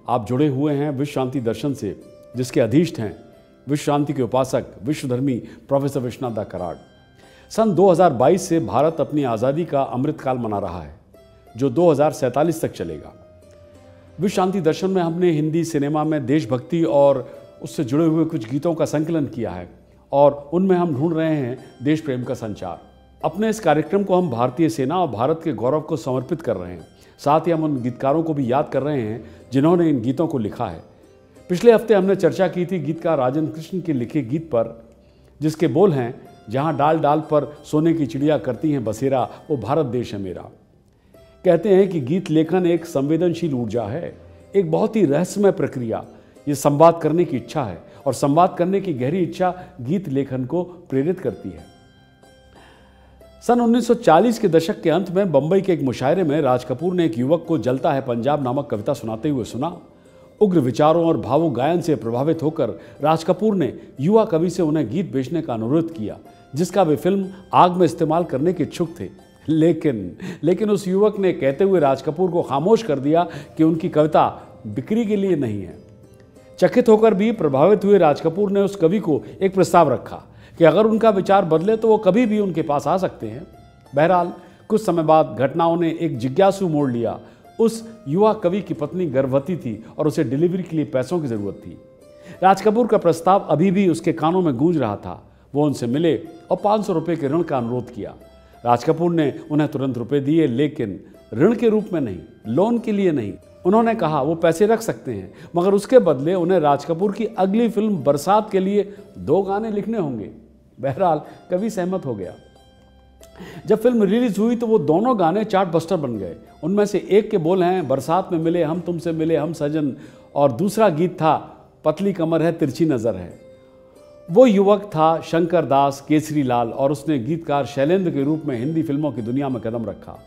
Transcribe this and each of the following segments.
आप जुड़े हुए हैं विश्व शांति दर्शन से, जिसके अधीष्ट हैं विश्व शांति के उपासक विश्वधर्मी प्रोफेसर विश्वनाथ दा कराड़। सन 2022 से भारत अपनी आज़ादी का अमृतकाल मना रहा है, जो 2047 तक चलेगा। विश्व शांति दर्शन में हमने हिंदी सिनेमा में देशभक्ति और उससे जुड़े हुए कुछ गीतों का संकलन किया है और उनमें हम ढूंढ रहे हैं देश प्रेम का संचार। अपने इस कार्यक्रम को हम भारतीय सेना और भारत के गौरव को समर्पित कर रहे हैं। साथ ही हम उन गीतकारों को भी याद कर रहे हैं जिन्होंने इन गीतों को लिखा है। पिछले हफ्ते हमने चर्चा की थी गीतकार राजेंद्र कृष्ण के लिखे गीत पर, जिसके बोल हैं, जहां डाल डाल पर सोने की चिड़िया करती हैं बसेरा, वो भारत देश है मेरा। कहते हैं कि गीत लेखन एक संवेदनशील ऊर्जा है, एक बहुत ही रहस्यमय प्रक्रिया। ये संवाद करने की इच्छा है और संवाद करने की गहरी इच्छा गीत लेखन को प्रेरित करती है। सन 1940 के दशक के अंत में बंबई के एक मुशायरे में राज कपूर ने एक युवक को जलता है पंजाब नामक कविता सुनाते हुए सुना। उग्र विचारों और भावुक गायन से प्रभावित होकर राज कपूर ने युवा कवि से उन्हें गीत बेचने का अनुरोध किया, जिसका वे फिल्म आग में इस्तेमाल करने के इच्छुक थे। लेकिन उस युवक ने कहते हुए राज कपूर को खामोश कर दिया कि उनकी कविता बिक्री के लिए नहीं है। चकित होकर भी प्रभावित हुए राज कपूर ने उस कवि को एक प्रस्ताव रखा कि अगर उनका विचार बदले तो वो कभी भी उनके पास आ सकते हैं। बहरहाल कुछ समय बाद घटनाओं ने एक जिज्ञासु मोड़ लिया। उस युवा कवि की पत्नी गर्भवती थी और उसे डिलीवरी के लिए पैसों की जरूरत थी। राज कपूर का प्रस्ताव अभी भी उसके कानों में गूंज रहा था। वो उनसे मिले और 500 रुपये के ऋण का अनुरोध किया। राज कपूर ने उन्हें तुरंत रुपए दिए, लेकिन ऋण के रूप में नहीं, लोन के लिए नहीं। उन्होंने कहा वो पैसे रख सकते हैं, मगर उसके बदले उन्हें राज कपूर की अगली फिल्म बरसात के लिए 2 गाने लिखने होंगे। बहरहाल कवि सहमत हो गया। जब फिल्म रिलीज हुई तो वो दोनों गाने चार्ट बस्टर बन गए। उनमें से एक के बोल हैं, बरसात में मिले हम तुमसे मिले हम सजन, और दूसरा गीत था पतली कमर है तिरछी नजर है। वो युवक था शंकर दास केसरी लाल और उसने गीतकार शैलेंद्र के रूप में हिंदी फिल्मों की दुनिया में कदम रखा।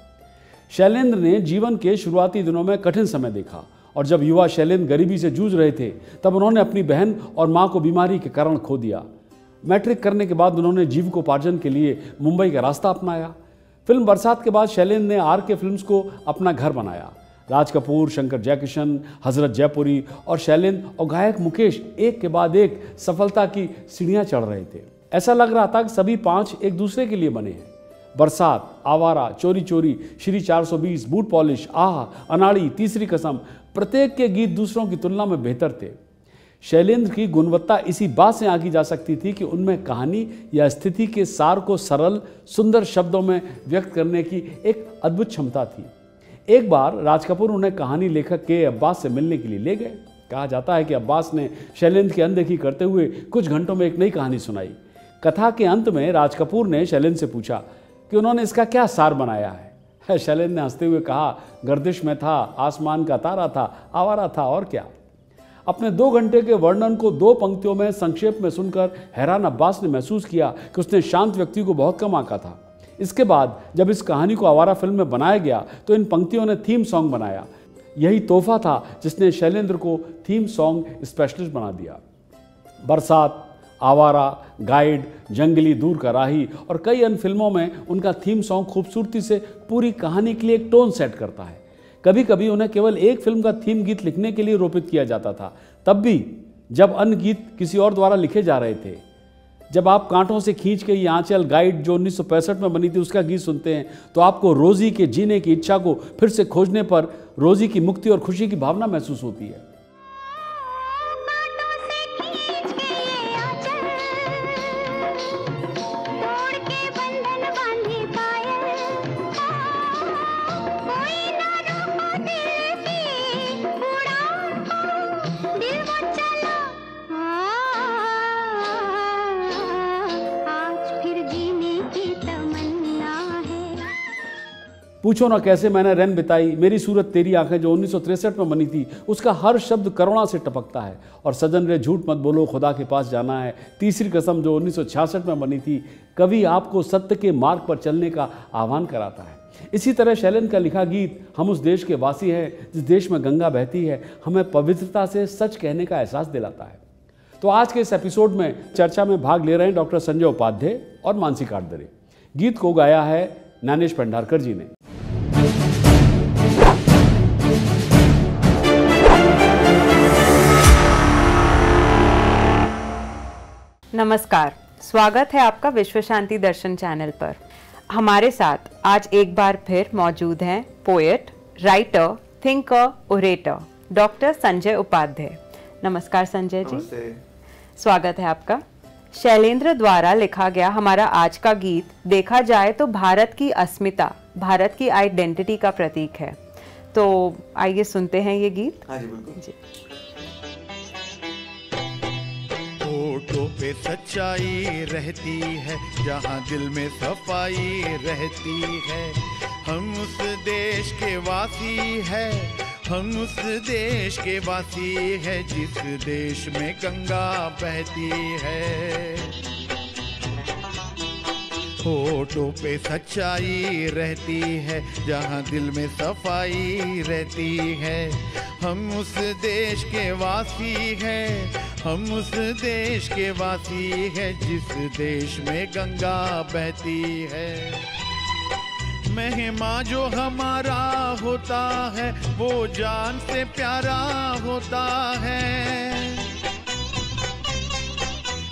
शैलेंद्र ने जीवन के शुरुआती दिनों में कठिन समय देखा और जब युवा शैलेंद्र गरीबी से जूझ रहे थे तब उन्होंने अपनी बहन और मां को बीमारी के कारण खो दिया। मैट्रिक करने के बाद उन्होंने जीविकोपार्जन के लिए मुंबई का रास्ता अपनाया। फिल्म बरसात के बाद शैलेंद्र ने आर के फिल्म्स को अपना घर बनाया। राज कपूर, शंकर जयकिशन, हजरत जयपुरी और शैलेंद्र और गायक मुकेश एक के बाद एक सफलता की सीढ़ियां चढ़ रहे थे। ऐसा लग रहा था कि सभी 5 एक दूसरे के लिए बने हैं। बरसात, आवारा, चोरी चोरी, श्री 420, बूट पॉलिश, आह, अनाड़ी, तीसरी कसम, प्रत्येक के गीत दूसरों की तुलना में बेहतर थे। शैलेंद्र की गुणवत्ता इसी बात से आंकी जा सकती थी कि उनमें कहानी या स्थिति के सार को सरल सुंदर शब्दों में व्यक्त करने की एक अद्भुत क्षमता थी। एक बार राज कपूर उन्हें कहानी लेखक के अब्बास से मिलने के लिए ले गए। कहा जाता है कि अब्बास ने शैलेंद्र की अनदेखी करते हुए कुछ घंटों में एक नई कहानी सुनाई। कथा के अंत में राज कपूर ने शैलेंद्र से पूछा कि उन्होंने इसका क्या सार बनाया है। शैलेंद्र ने हंसते हुए कहा, गर्दिश में था, आसमान का तारा था, आवारा था, और क्या। अपने 2 घंटे के वर्णन को 2 पंक्तियों में संक्षेप में सुनकर हैरान अब्बास ने महसूस किया कि उसने शांत व्यक्ति को बहुत कम आंका था। इसके बाद जब इस कहानी को आवारा फिल्म में बनाया गया तो इन पंक्तियों ने थीम सॉन्ग बनाया। यही तोहफा था जिसने शैलेंद्र को थीम सॉन्ग स्पेशलिस्ट बना दिया। बरसात, आवारा, गाइड, जंगली, दूर का राही और कई अन्य फिल्मों में उनका थीम सॉन्ग खूबसूरती से पूरी कहानी के लिए एक टोन सेट करता है। कभी कभी उन्हें केवल एक फिल्म का थीम गीत लिखने के लिए रोपित किया जाता था, तब भी जब अन्य गीत किसी और द्वारा लिखे जा रहे थे। जब आप कांटों से खींच के ये आंचल गाइड जो 1965 में बनी थी उसका गीत सुनते हैं तो आपको रोजी के जीने की इच्छा को फिर से खोजने पर रोजी की मुक्ति और खुशी की भावना महसूस होती है। पूछो ना कैसे मैंने रैन बिताई, मेरी सूरत तेरी आंखें जो 1963 में बनी थी, उसका हर शब्द करुणा से टपकता है। और सजन रे झूठ मत बोलो, खुदा के पास जाना है, तीसरी कसम जो 1966 में बनी थी, कवि आपको सत्य के मार्ग पर चलने का आह्वान कराता है। इसी तरह शैलेंद्र का लिखा गीत हम उस देश के वासी हैं जिस देश में गंगा बहती है हमें पवित्रता से सच कहने का एहसास दिलाता है। तो आज के इस एपिसोड में चर्चा में भाग ले रहे हैं डॉक्टर संजय उपाध्याय और मानसी काटदरे। गीत को गाया है ज्ञानेश पेंढारकर जी ने। नमस्कार, स्वागत है आपका विश्व शांति दर्शन चैनल पर। हमारे साथ आज एक बार फिर मौजूद हैं poet, writer, thinker, orator doctor Sanjay Upadhyay. नमस्कार संजय जी। नमस्ते। स्वागत है आपका। शैलेंद्र द्वारा लिखा गया हमारा आज का गीत देखा जाए तो भारत की अस्मिता, भारत की आइडेंटिटी का प्रतीक है। तो आइए सुनते हैं ये गीत। हाँ जी, बिल्कुल जी। होठों पे सच्चाई रहती है, जहाँ दिल में सफाई रहती है। हम उस देश के वासी है, हम उस देश के वासी है, जिस देश में गंगा बहती है। होठों पे सच्चाई रहती है, जहाँ दिल में सफाई रहती है। हम उस देश के वासी हैं, हम उस देश के वासी हैं, जिस देश में गंगा बहती है। महिमा जो हमारा होता है, वो जान से प्यारा होता है।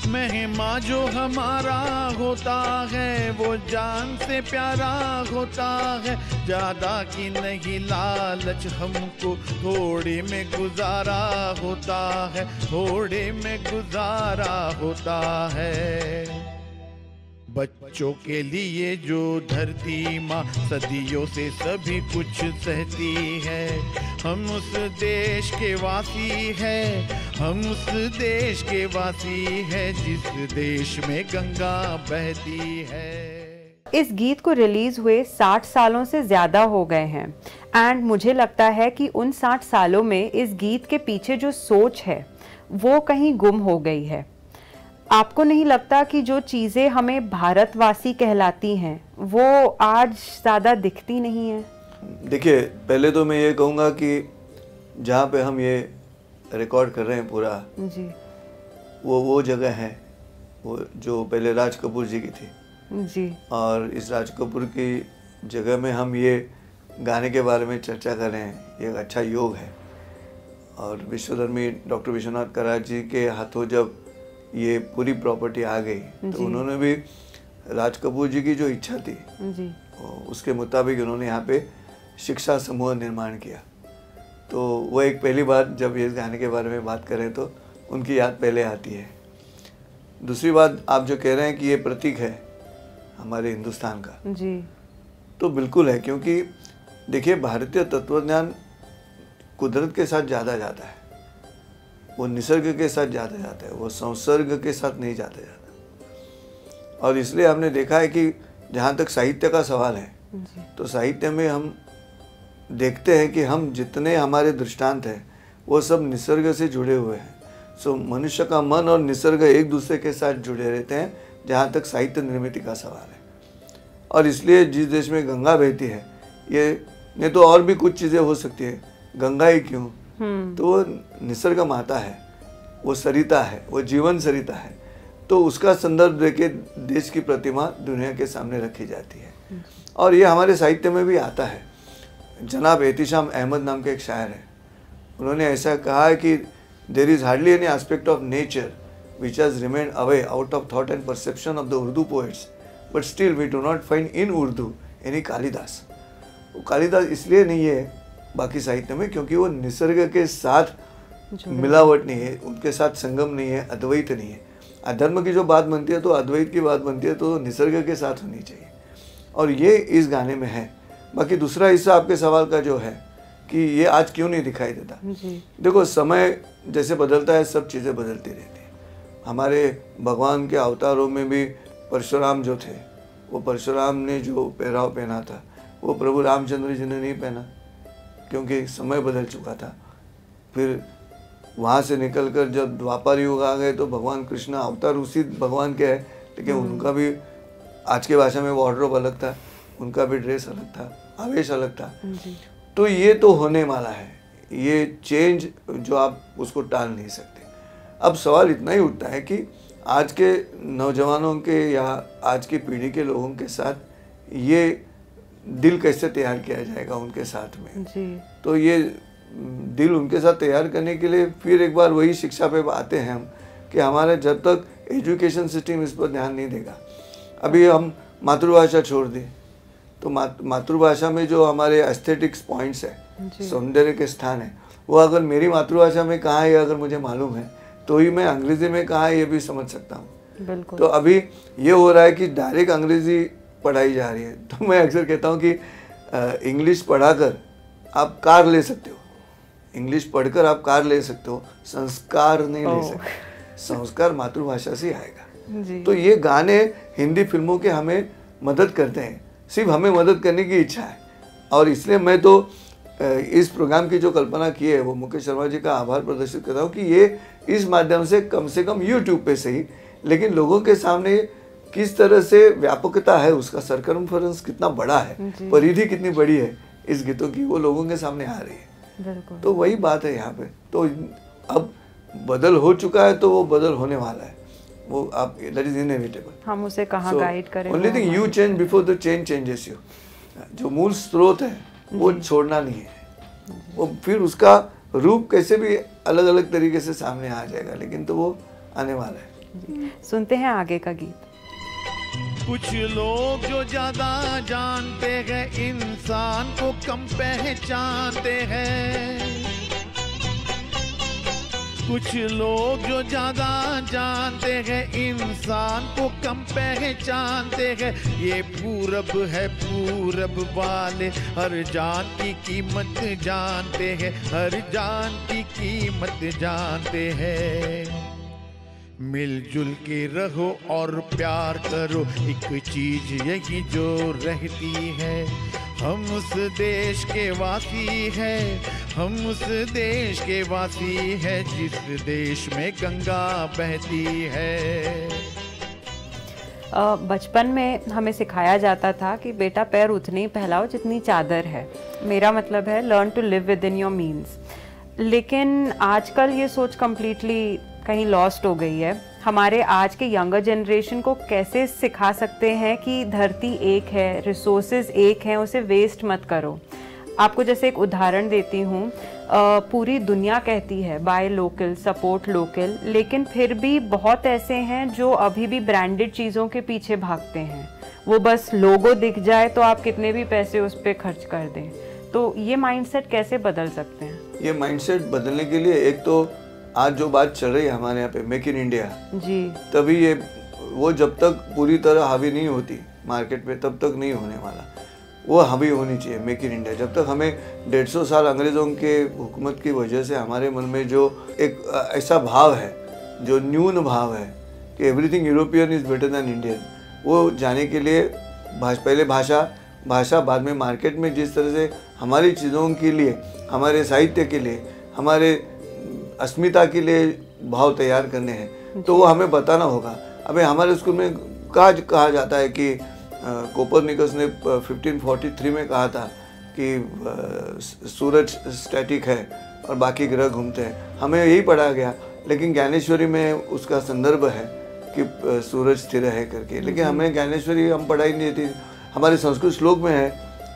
महिमा जो हमारा होता है, वो जान से प्यारा होता है। ज्यादा की नहीं लालच हमको, थोड़े में गुजारा होता है, थोड़े में गुजारा होता है। बच्चों के लिए जो धरती माँ सदियों से सभी कुछ सहती है। हम उस देश के वासी हैं, हम उस देश के वासी हैं, जिस देश में गंगा बहती है। इस गीत को रिलीज हुए 60 सालों से ज़्यादा हो गए हैं एंड मुझे लगता है कि उन 60 सालों में इस गीत के पीछे जो सोच है वो कहीं गुम हो गई है। आपको नहीं लगता कि जो चीज़ें हमें भारतवासी कहलाती हैं वो आज ज़्यादा दिखती नहीं है? देखिए, पहले तो मैं ये कहूँगा कि जहाँ पे हम ये रिकॉर्ड कर रहे हैं पूरा जी, वो जगह है, वो जो पहले राज कपूर जी की थी जी, और इस राज कपूर की जगह में हम ये गाने के बारे में चर्चा कर रहे हैं, ये एक अच्छा योग है। और विश्वधर्मी डॉक्टर विश्वनाथ कराड़ जी के हाथों जब ये पूरी प्रॉपर्टी आ गई तो उन्होंने भी राज कपूर जी की जो इच्छा थी जी, उसके मुताबिक उन्होंने यहाँ पे शिक्षा समूह निर्माण किया। तो वो एक पहली बात, जब इस गाने के बारे में बात करें तो उनकी याद पहले आती है। दूसरी बात, आप जो कह रहे हैं कि ये प्रतीक है हमारे हिंदुस्तान का, जी, तो बिल्कुल है। क्योंकि देखिए, भारतीय तत्वज्ञान कुदरत के साथ ज़्यादा जाता है, वो निसर्ग के साथ ज़्यादा जाता है, वो संसर्ग के साथ नहीं जाता। और इसलिए हमने देखा है कि जहाँ तक साहित्य का सवाल है तो साहित्य में हम देखते हैं कि हम जितने हमारे दृष्टांत हैं वो सब निसर्ग से जुड़े हुए हैं। सो मनुष्य का मन और निसर्ग एक दूसरे के साथ जुड़े रहते हैं जहाँ तक साहित्य निर्मित का सवाल है। और इसलिए जिस देश में गंगा बहती है, ये नहीं तो और भी कुछ चीज़ें हो सकती है, गंगा ही क्यों, तो वो निसर्ग माता है, वो सरिता है, वो जीवन सरिता है। तो उसका संदर्भ देके देश की प्रतिमा दुनिया के सामने रखी जाती है। और ये हमारे साहित्य में भी आता है। जनाब एहतिशाम अहमद नाम के एक शायर हैं, उन्होंने ऐसा कहा है कि there is hardly any aspect of nature which has remained away out of thought and perception of the Urdu poets, but still we do not find in Urdu any Kalidas. वो कालिदास इसलिए नहीं है बाकी साहित्य में क्योंकि वो निसर्ग के साथ मिलावट नहीं है, उनके साथ संगम नहीं है, अद्वैत नहीं है। अधर्म की जो बात बनती है तो अद्वैत की बात बनती है, तो निसर्ग के साथ होनी चाहिए। और ये इस गाने में है। बाकी दूसरा हिस्सा आपके सवाल का जो है कि ये आज क्यों नहीं दिखाई देता, देखो, समय जैसे बदलता है सब चीज़ें बदलती रहती हैं। हमारे भगवान के अवतारों में भी परशुराम जो थे, वो परशुराम ने जो पहराव पहना था वो प्रभु रामचंद्र जी ने नहीं पहना, क्योंकि समय बदल चुका था। फिर वहाँ से निकलकर जब द्वापर युग आ गए तो भगवान कृष्ण अवतार उसी भगवान के है, लेकिन उनका भी आज के भाषा में वार्डरोब अलग था, उनका भी ड्रेस अलग था, आवेश अलग था। तो ये तो होने वाला है, ये चेंज जो आप उसको टाल नहीं सकते। अब सवाल इतना ही उठता है कि आज के नौजवानों के या आज की पीढ़ी के लोगों के साथ ये दिल कैसे तैयार किया जाएगा उनके साथ में जी। तो ये दिल उनके साथ तैयार करने के लिए फिर एक बार वही शिक्षा पे आते हैं हम कि हमारे जब तक एजुकेशन सिस्टम इस पर ध्यान नहीं देगा। अभी हम मातृभाषा छोड़ दें तो मातृभाषा में जो हमारे एस्थेटिक्स पॉइंट्स है, सौंदर्य के स्थान है, वो अगर मेरी मातृभाषा में कहाँ है अगर मुझे मालूम है तो ही मैं अंग्रेजी में कहाँ है ये भी समझ सकता हूँ। बिल्कुल। तो अभी ये हो रहा है कि डायरेक्ट अंग्रेजी पढ़ाई जा रही है। तो मैं अक्सर कहता हूँ कि इंग्लिश पढ़ाकर आप कार ले सकते हो, इंग्लिश पढ़कर आप कार ले सकते हो, संस्कार नहीं ले सकते। संस्कार मातृभाषा से आएगा जी। तो ये गाने हिंदी फिल्मों के हमें मदद करते हैं, सिर्फ हमें मदद करने की इच्छा है। और इसलिए मैं तो इस प्रोग्राम की जो कल्पना की है वो मुकेश शर्मा जी का आभार प्रदर्शित करता हूँ कि ये इस माध्यम से कम यूट्यूब पे सही, लेकिन लोगों के सामने किस तरह से व्यापकता है, उसका सरकमफरेंस कितना बड़ा है, परिधि कितनी बड़ी है इस गीतों की, वो लोगों के सामने आ रही है। तो वही बात है यहाँ पे। तो अब बदल हो चुका है तो वो बदल होने वाला है, वो आप दैट इज इनएविटेबल। हम उसे कहाँ गाइड करें? Only thing you change before the change changes you. जो मूल स्रोत है वो छोड़ना नहीं है, वो फिर उसका रूप कैसे भी अलग अलग तरीके से सामने आ जाएगा, लेकिन तो वो आने वाला है। सुनते हैं आगे का गीत। कुछ लोग जो ज्यादा जानते हैं इंसान को कम पहचानते हैं, कुछ लोग जो ज्यादा जानते हैं इंसान को कम पहचानते हैं। ये पूरब है, पूरब वाले हर जान की कीमत जानते हैं, हर जान की कीमत जानते हैं। मिलजुल के रहो और प्यार करो, एक चीज यही जो रहती है। हम उस देश के वासी हैं, हम उस देश के वासी हैं जिस देश में गंगा बहती है। बचपन में हमें सिखाया जाता था कि बेटा पैर उतने ही फैलाओ जितनी चादर है। मेरा मतलब है learn to live within your means. लेकिन आजकल ये सोच कम्प्लीटली कहीं लॉस्ट हो गई है। हमारे आज के यंगर जनरेशन को कैसे सिखा सकते हैं कि धरती एक है, रिसोर्सेज एक हैं, उसे वेस्ट मत करो। आपको जैसे एक उदाहरण देती हूँ, पूरी दुनिया कहती है बाय लोकल, सपोर्ट लोकल, लेकिन फिर भी बहुत ऐसे हैं जो अभी भी ब्रांडेड चीज़ों के पीछे भागते हैं। वो बस लोगो दिख जाए तो आप कितने भी पैसे उस पर खर्च कर दें। तो ये माइंडसेट कैसे बदल सकते हैं? ये माइंडसेट बदलने के लिए एक तो आज जो बात चल रही है हमारे यहाँ पे मेक इन इंडिया जी, तभी ये वो जब तक पूरी तरह हावी नहीं होती मार्केट पे तब तक नहीं होने वाला। वो हावी होनी चाहिए मेक इन इंडिया। जब तक हमें 150 साल अंग्रेज़ों के हुकूमत की वजह से हमारे मन में जो एक ऐसा भाव है, जो न्यून भाव है कि everything European is better than Indian, वो जाने के लिए पहले भाषा बाद में मार्केट में जिस तरह से हमारी चीज़ों के लिए, हमारे साहित्य के लिए, हमारे अस्मिता के लिए भाव तैयार करने हैं, तो वो हमें बताना होगा। अबे हमारे स्कूल में कहा जाता है कि कोपरनिकस ने 1543 में कहा था कि सूरज स्टैटिक है और बाकी ग्रह घूमते हैं। हमें यही पढ़ा गया, लेकिन ज्ञानेश्वरी में उसका संदर्भ है कि सूरज स्थिर है करके, लेकिन हमें ज्ञानेश्वरी हम पढ़ाई नहीं थी। हमारे संस्कृत श्लोक में है,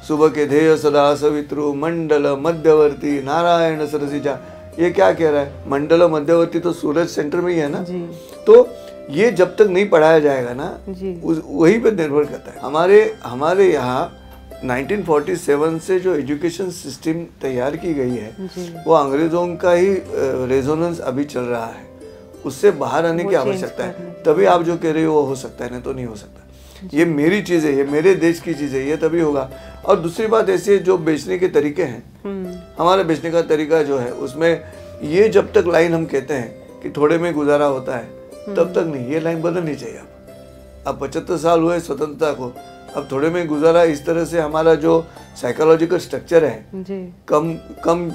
सुबह के ध्येय सदा सवित्रु मंडल मध्यवर्ती नारायण सरसिजा। ये क्या कह रहा है? मंडल मध्यवर्ती तो सूरज सेंटर में ही है ना जी। तो ये जब तक नहीं पढ़ाया जाएगा ना, वही पे निर्भर करता है। हमारे यहाँ 1947 से जो एजुकेशन सिस्टम तैयार की गई है वो अंग्रेजों का ही रेजोनेंस अभी चल रहा है। उससे बाहर आने की आवश्यकता है, तभी आप जो कह रहे हो वो हो सकता है, नहीं तो नहीं हो सकता। ये मेरी चीज़ है, ये मेरे देश की चीज़ है, ये तभी होगा। और दूसरी बात ऐसी है, जो बेचने के तरीके हैं, हमारा बेचने का तरीका जो है उसमें ये जब तक लाइन हम कहते हैं कि थोड़े में गुजारा होता है तब तक नहीं, ये लाइन बदलनी चाहिए। अब 75 साल हुए स्वतंत्रता को, अब थोड़े में गुजारा इस तरह से हमारा जो साइकोलॉजिकल स्ट्रक्चर है जी। कम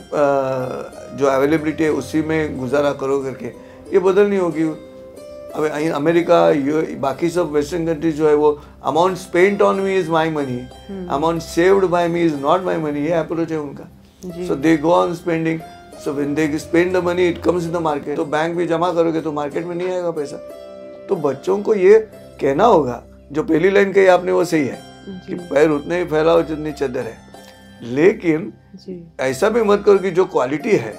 जो अवेलेबिलिटी है उसी में गुजारा करो करके, ये बदलनी होगी। अब अमेरिका, बाकी सब वेस्टर्न कंट्रीज जो है वो amount spent on me is my money, amount saved by me is not my money, ये अप्रोच है उनका। So they go on spending, so when they spend the money it comes in the market. तो bank में जमा करोगे तो market में नहीं आएगा पैसा। तो बच्चों को ये कहना होगा, जो पहली लाइन कही आपने वो सही है कि पैर उतने ही फैलाओ जितनी चादर है, लेकिन ऐसा भी मत करो कि जो क्वालिटी है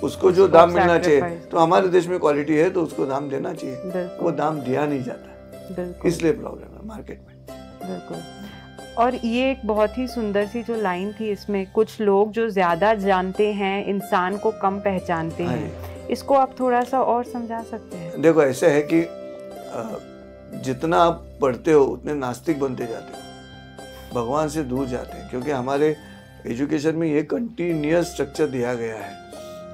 उसको जो दाम मिलना चाहिए, sacrifice। तो हमारे देश में क्वालिटी है तो उसको दाम देना चाहिए, बिल्कुल। वो दाम दिया नहीं जाता, बिल्कुल इसलिए प्रॉब्लम है मार्केट में। बिल्कुल। और ये एक बहुत ही सुंदर सी जो लाइन थी इसमें, कुछ लोग जो ज्यादा जानते हैं इंसान को कम पहचानते हाँ हैं, इसको आप थोड़ा सा और समझा सकते हैं? देखो ऐसा है कि जितना आप पढ़ते हो उतने नास्तिक बनते जाते हो, भगवान से दूर जाते हैं, क्योंकि हमारे एजुकेशन में ये कंटिन्यूअस स्ट्रक्चर दिया गया है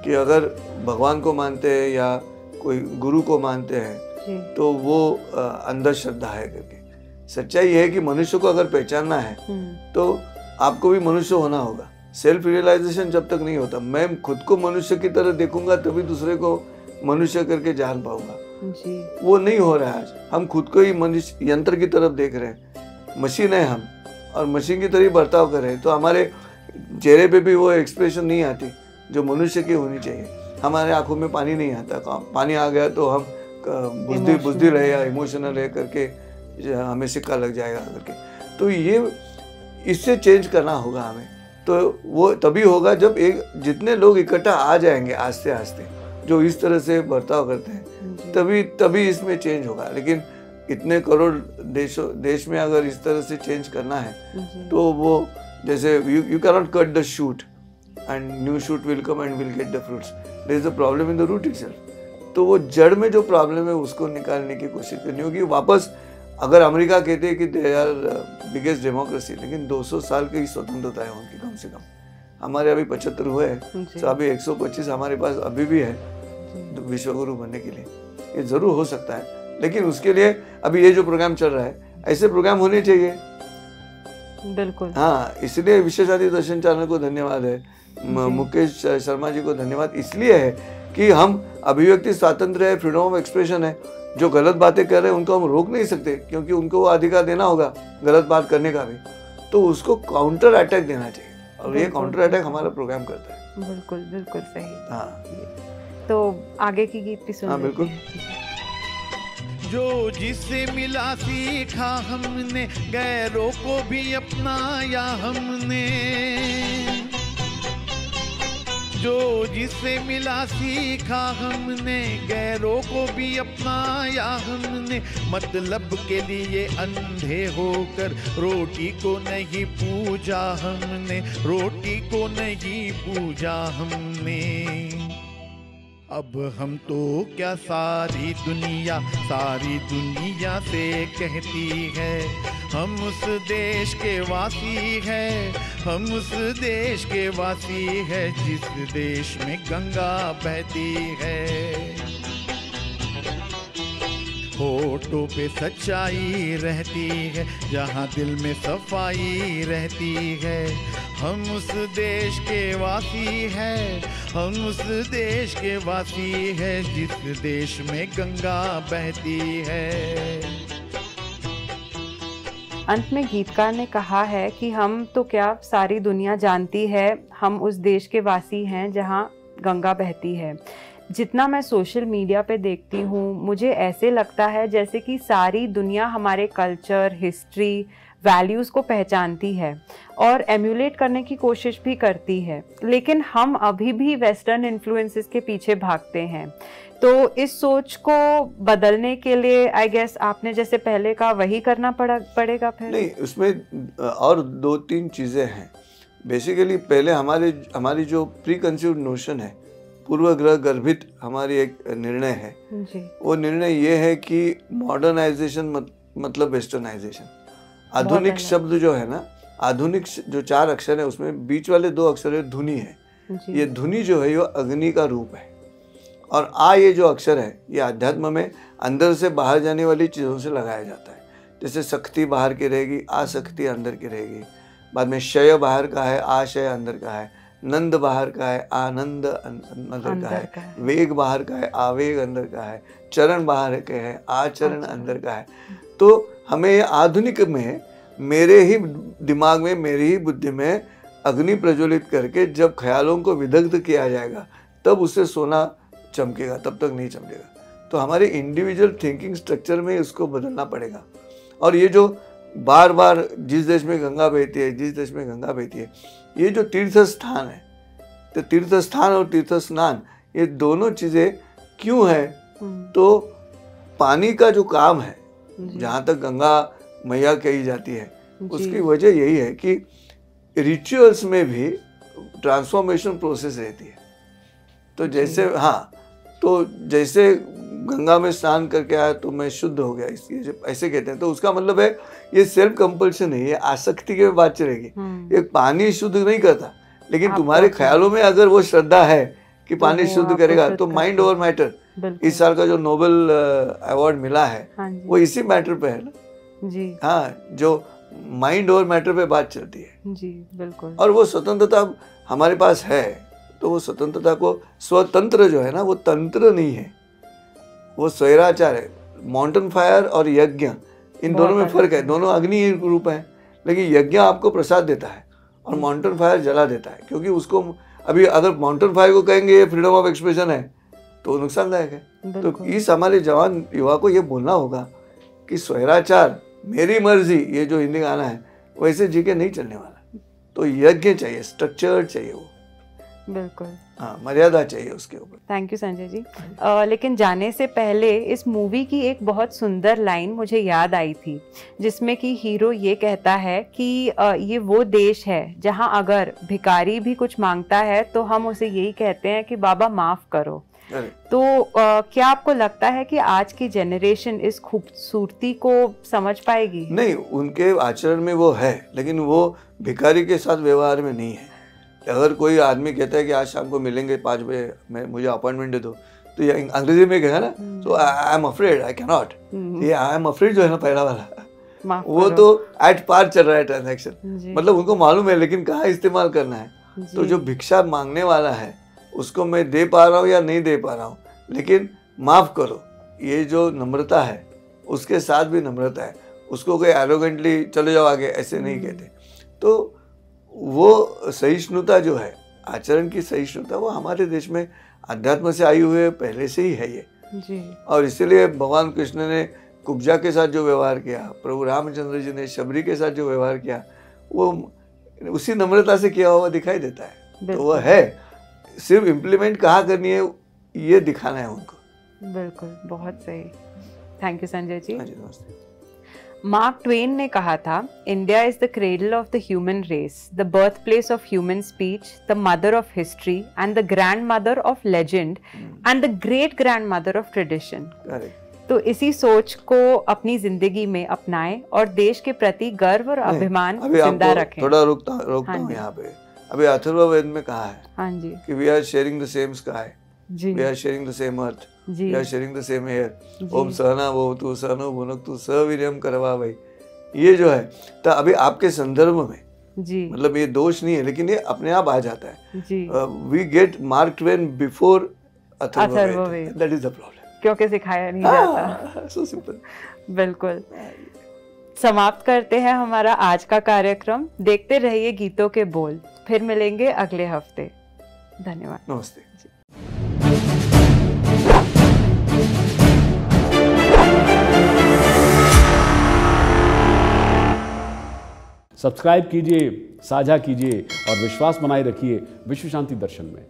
कि अगर भगवान को मानते हैं या कोई गुरु को मानते हैं जी। तो वो अंधश्रद्धा है करके। सच्चाई ये है कि मनुष्य को अगर पहचानना है तो आपको भी मनुष्य होना होगा। सेल्फ रियलाइजेशन जब तक नहीं होता, मैं खुद को मनुष्य की तरह देखूंगा तभी दूसरे को मनुष्य करके जान पाऊंगा जी। वो नहीं हो रहा है आज। हम खुद को ही मनुष्य यंत्र की तरफ देख रहे हैं, मशीन है हम, और मशीन की तरह ही बर्ताव कर रहे हैं, तो हमारे चेहरे पे भी वो एक्सप्रेशन नहीं आती जो मनुष्य की होनी चाहिए। हमारे आंखों में पानी नहीं आता, पानी आ गया तो हम बुद्धि रहे या इमोशनल है करके हमें सिक्का लग जाएगा करके। तो ये इससे चेंज करना होगा हमें, तो वो तभी होगा जब जितने लोग इकट्ठा आ जाएंगे आस्ते आस्ते जो इस तरह से बर्ताव करते हैं, तभी इसमें चेंज होगा। लेकिन इतने करोड़ देश में अगर इस तरह से चेंज करना है तो वो जैसे you can not cut the shoot and new shoot will come and will get the fruits, there is a problem in the root itself. तो वो जड़ में जो प्रॉब्लम है उसको निकालने की कोशिश करनी होगी वापस। अगर अमेरिका कहते हैं कि दे आर बिगेस्ट डेमोक्रेसी, लेकिन 200 साल की स्वतंत्रता है उनकी कम से कम। हमारे अभी 75 हुए हैं, तो अभी 125 हमारे पास अभी भी है विश्वगुरु बनने के लिए। ये जरूर हो सकता है, लेकिन उसके लिए अभी ये जो प्रोग्राम चल रहा है ऐसे प्रोग्राम होने चाहिए। बिल्कुल। हाँ, इसलिए विश्वशांति दर्शन चैनल को धन्यवाद है, मुकेश शर्मा जी को धन्यवाद इसलिए है कि हम अभिव्यक्ति स्वातंत्र्य है, फ्रीडम ऑफ एक्सप्रेशन है। जो गलत बातें कर रहे हैं उनको हम रोक नहीं सकते, क्योंकि उनको वो अधिकार देना होगा गलत बात करने का भी, तो उसको काउंटर अटैक देना चाहिए, और ये काउंटर अटैक हमारा प्रोग्राम करता है। बिल्कुल बिल्कुल सही। हाँ, तो आगे की गीत भी सुन हाँ बिल्कुल। जो जिससे मिला सीखा हमने, गैरों को भी अपनाया हमने। जो जिससे मिला सीखा हमने, गैरों को भी अपनाया हमने। मतलब के लिए अंधे होकर रोटी को नहीं पूजा हमने, रोटी को नहीं पूजा हमने। अब हम तो क्या सारी दुनिया से कहती है, हम उस देश के वासी हैं, हम उस देश के वासी हैं जिस देश में गंगा बहती है। होठों पे सच्चाई रहती है, जहाँ दिल में सफाई रहती है। हम उस देश के वासी हैं, हम उस देश के वासी हैं जिस देश में गंगा बहती है। अंत में गीतकार ने कहा है कि हम तो क्या सारी दुनिया जानती है, हम उस देश के वासी हैं जहाँ गंगा बहती है। जितना मैं सोशल मीडिया पे देखती हूँ, मुझे ऐसे लगता है जैसे कि सारी दुनिया हमारे कल्चर, हिस्ट्री, वैल्यूज़ को पहचानती है और एम्यूलेट करने की कोशिश भी करती है, लेकिन हम अभी भी वेस्टर्न इन्फ्लुएंसेस के पीछे भागते हैं। तो इस सोच को बदलने के लिए आई गेस आपने जैसे पहले कहा वही करना पड़ेगा फिर? नहीं, उसमें और 2-3 चीज़ें हैं। बेसिकली पहले हमारी जो प्री कंसीव्ड नोशन है, पूर्वग्रह गर्भित हमारी एक निर्णय है जी। वो निर्णय ये है कि मॉडर्नाइजेशन मतलब वेस्टर्नाइजेशन। आधुनिक शब्द जो है ना, आधुनिक जो 4 अक्षर है उसमें बीच वाले 2 अक्षर है ध्वनि है। ये ध्वनि जो है वो अग्नि का रूप है, और ये जो अक्षर है ये अध्यात्म में अंदर से बाहर जाने वाली चीज़ों से लगाया जाता है। जैसे शक्ति बाहर की रहेगी, आशक्ति अंदर की रहेगी। बाद में शय बाहर का है, आशय अंदर का है। नंद बाहर का है, आनंद अंदर का है। वेग बाहर का है, आवेग अंदर का है। चरण बाहर के है, आचरण अंदर का है। तो हमें आधुनिक में मेरे ही दिमाग में, मेरी ही बुद्धि में अग्नि प्रज्वलित करके जब ख्यालों को विदग्ध किया जाएगा तब उससे सोना चमकेगा, तब तक नहीं चमकेगा। तो हमारे इंडिविजुअल थिंकिंग स्ट्रक्चर में इसको बदलना पड़ेगा। और ये जो बार बार जिस देश में गंगा बहती है, जिस देश में गंगा बहती है, ये जो तीर्थ स्थान है, तो तीर्थ स्थान और तीर्थ स्नान ये दोनों चीज़ें क्यों है? तो पानी का जो काम है, जहाँ तक गंगा मैया कही जाती है, उसकी वजह यही है कि रिचुअल्स में भी ट्रांसफॉर्मेशन प्रोसेस रहती है। तो जैसे तो जैसे गंगा में स्नान करके आया तो मैं शुद्ध हो गया, इसलिए ऐसे कहते हैं। तो उसका मतलब है ये सेल्फ कंपल्शन है, ये आसक्ति के बात चलेगी। ये पानी शुद्ध नहीं करता, लेकिन तुम्हारे ख्यालों में अगर वो श्रद्धा है कि पानी शुद्ध करेगा, तो माइंड ओवर मैटर इस साल का जो नोबेल अवार्ड मिला है वो इसी मैटर पे है ना जी। जो माइंड ओवर मैटर पे बात चलती है जी, बिल्कुल। और वो स्वतंत्रता हमारे पास है, तो वो स्वतंत्रता को, स्वतंत्र जो है ना वो तंत्र नहीं है, वो स्वैराचार है। माउंटेन फायर और यज्ञ, इन दोनों में फर्क है। दोनों अग्नि रूप है, लेकिन यज्ञ आपको प्रसाद देता है और माउंटेन फायर जला देता है। क्योंकि उसको अभी अगर माउंटेन फायर को कहेंगे ये फ्रीडम ऑफ एक्सप्रेशन है तो नुकसानदायक है। तो इस हमारे जवान युवा को ये बोलना होगा कि स्वैराचार, मेरी मर्जी, ये जो हिंदी गाना है वैसे जी के नहीं चलने वाला। तो यज्ञ चाहिए, स्ट्रक्चर चाहिए, वो बिल्कुल, हाँ, मर्यादा चाहिए उसके ऊपर। थैंक यू संजय जी। लेकिन जाने से पहले इस मूवी की एक बहुत सुंदर लाइन मुझे याद आई थी, जिसमें कि हीरो ये कहता है कि ये वो देश है जहां अगर भिखारी भी कुछ मांगता है तो हम उसे यही कहते हैं कि बाबा माफ करो। तो क्या आपको लगता है कि आज की जनरेशन इस खूबसूरती को समझ पाएगी? नहीं, उनके आचरण में वो है, लेकिन वो भिखारी के साथ व्यवहार में नहीं है। अगर कोई आदमी कहता है कि आज शाम को मिलेंगे 5 बजे, मैं मुझे अपॉइंटमेंट दे दो, तो ये अंग्रेजी में कहेगा ना, तो I am afraid, I can not. ये आई एम अफ्रेड जो है ना पहला वाला, वो तो एट पार चल रहा है ट्रांजैक्शन, मतलब उनको मालूम है लेकिन कहाँ इस्तेमाल करना है। तो जो भिक्षा मांगने वाला है उसको मैं दे पा रहा हूँ या नहीं दे पा रहा हूँ, लेकिन माफ करो, ये जो नम्रता है उसके साथ भी नम्रता है। उसको कोई एरोगेंटली चले जाओ आगे ऐसे नहीं कहते। तो वो सहिष्णुता जो है, आचरण की सहिष्णुता, वो हमारे देश में अध्यात्म से आई हुई है, पहले से ही है ये जी। और इसीलिए भगवान कृष्ण ने कुब्जा के साथ जो व्यवहार किया, प्रभु रामचंद्र जी ने शबरी के साथ जो व्यवहार किया, वो उसी नम्रता से किया हुआ दिखाई देता है। तो वो है, सिर्फ इम्प्लीमेंट कहाँ करनी है ये दिखाना है उनको। बिल्कुल, बहुत सही। Thank you Sanjay ji. हाँ जी, नमस्ते। मार्क ट्वेन ने कहा था, India is the cradle of the human race, the birthplace of human speech, the mother of history and the grandmother of legend and the great grandmother of tradition. तो इसी सोच को अपनी जिंदगी में अपनाएं और देश के प्रति गर्व और अभिमान जिंदा रखें। थोड़ा रोकता हूँ यहाँ पे। अभी अथर्ववेद में कहा है, हाँ जी, कि we are sharing the same sky, we are sharing the same earth, we are sharing the same air. ओम सहना भवतु सहनौ भुनक्तु सवीर्यं करवावहै। ये जो है, तो अभी आपके संदर्भ में जी, मतलब ये दोष नहीं है, लेकिन ये अपने आप आ जाता है। We get Mark Twain before Atharvaveda, that is the problem, क्योंकि सिखाया नहीं जाता। So simple. बिल्कुल। समाप्त करते हैं हमारा आज का कार्यक्रम। देखते रहिए गीतों के बोल। फिर मिलेंगे अगले हफ्ते। धन्यवाद। नमस्ते। सब्सक्राइब कीजिए, साझा कीजिए और विश्वास बनाए रखिए विश्व शांति दर्शन में।